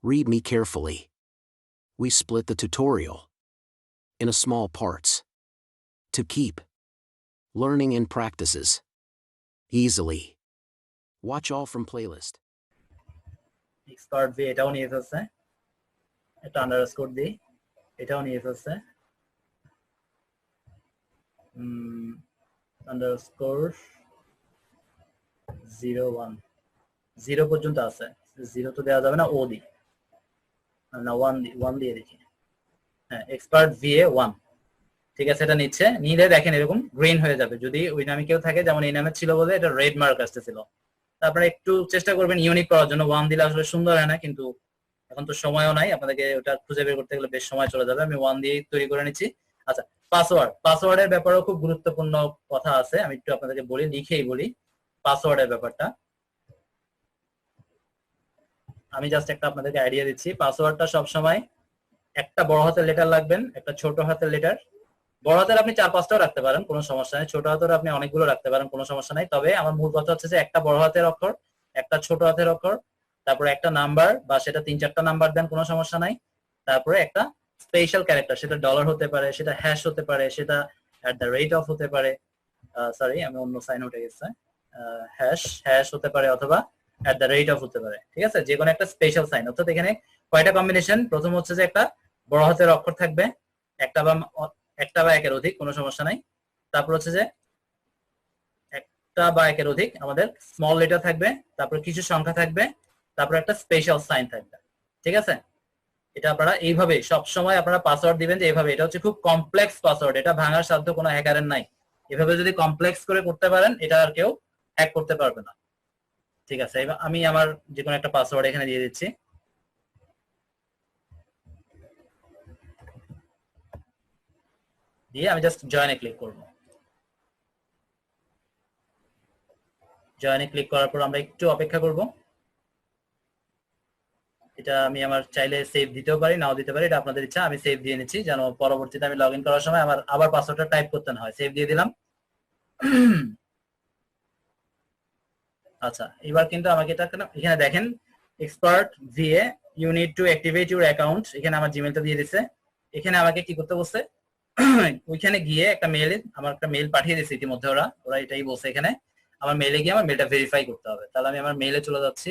Read me carefully. We split the tutorial in a small parts to keep learning and practices easily. Watch all from playlist. Expert V এটাও নিয়ে ফেলছে, এটা underscore দিই, এটাও নিয়ে ফেলছে, আন্ডারস্কোর 01 0 পর্যন্ত আছে, 0 তো দেওয়া যাবে না, ও দি না 1 দিয়ে দেখি। হ্যাঁ, এক্সপার্ট ভিএ 1, ঠিক আছে, এটা নিচ্ছে, নিলে দেখেন এরকম গ্রিন হয়ে যাবে। যদি ওই নামে কেউ থাকে, যেমন এই নামে ছিল বলে এটা রেড মার্ক আসতেছিল। তারপরে একটু চেষ্টা করবেন ইউনিক করার জন্য, 1 দিলে আসলে সুন্দর হয় না, কিন্তু এখন তো সময়ও নাই, আপনাদেরকে ওটা খুঁজে বের করতে গেলে বেশ সময় চলে যাবে। আমি 1 দিয়ে তৈরি করে নিচ্ছি। আচ্ছা, পাসওয়ার্ডের ব্যাপারেও খুব গুরুত্বপূর্ণ কথা আছে, আমি একটু আপনাদেরকে বলি, লিখেই বলি পাসওয়ার্ডের ব্যাপারটা। আমি জাস্ট একটা আপনাদেরকে আইডিয়া দিচ্ছি। পাসওয়ার্ডটা সবসময় একটা বড় হাতের লেটার রাখবেন, একটা ছোট হাতের লেটার। বড় হাতের আপনি 4-5টাও রাখতে পারেন, কোনো সমস্যা নেই। ছোট হাতের আপনি অনেকগুলো রাখতে পারেন, কোনো সমস্যা নাই। তবে আমার মূল কথা হচ্ছে যে একটা বড় হাতের অক্ষর, একটা ছোট হাতের অক্ষর, তারপরে একটা নাম্বার, বা সেটা 3-4টা নাম্বার দেন, কোনো সমস্যা নাই। তারপরে একটা স্পেশাল ক্যারেক্টার, সেটা ডলার হতে পারে, সেটা হ্যাশ হতে পারে, সেটা @of হতে পারে, সরি আমি অন্য সাইন উঠে গেছে, হ্যাশ হতে পারে, অথবা @of হতে পারে, ঠিক আছে, যে কোনো একটা স্পেশাল সাইন। অর্থাৎ এখানে কয়টা কম্বিনেশন? প্রথম হচ্ছে যে একটা বড় হাতের অক্ষর থাকবে, একটা বা একের অধিক, কোনো সমস্যা নাই। তারপর হচ্ছে যে একটা বা একের অধিক আমাদের স্মল লেটার থাকবে, তারপর কিছু সংখ্যা থাকবে, তারপর একটা স্পেশাল সাইন থাকবে, ঠিক আছে। এটা আপনারা এইভাবে সব সময় আপনারা পাসওয়ার্ড দিবেন, যে এইভাবে। এটা হচ্ছে খুব কমপ্লেক্স পাসওয়ার্ড, এটা ভাঙার সাধ্য কোনো হ্যাকারের নাই। এভাবে যদি কমপ্লেক্স করে করতে পারেন, এটা আর কেউ হ্যাক করতে পারবে না, ঠিক আছে। এবার আমি আমার যে কোনো একটা পাসওয়ার্ড এখানে দিয়ে দিচ্ছি, দিয়ে আমি জাস্ট জয়েনে ক্লিক করব। জয়েনে ক্লিক করার পর আমরা একটু অপেক্ষা করব। এটা আমি আমার চাইলে সেভ দিতেও পারি, নাও দিতে পারি, এটা আপনাদের ইচ্ছা। আমি সেভ দিয়ে নিচ্ছি, যেন পরবর্তীতে আমি লগ ইন করার সময় আমার আবার পাসওয়ার্ডটা টাইপ করতে না হয়। সেভ দিয়ে দিলাম। আচ্ছা, এবার কিন্তু আমাকে এটা এখানে দেখেন, এক্সপার্ট ভিএ you need to activate your account, এখানে আমার জিমেলটা দিয়ে দিছে। এখানে আমাকে কি করতে বলছে, ওইখানে গিয়ে একটা মেইল, আমার একটা মেইল পাঠিয়ে দিয়েছে ইতিমধ্যে, ওরা এটাই বলছে এখানে। আমার মেইলে গিয়ে আমার মেইলটা ভেরিফাই করতে হবে। তাহলে আমি আমার মেইলে চলে যাচ্ছি।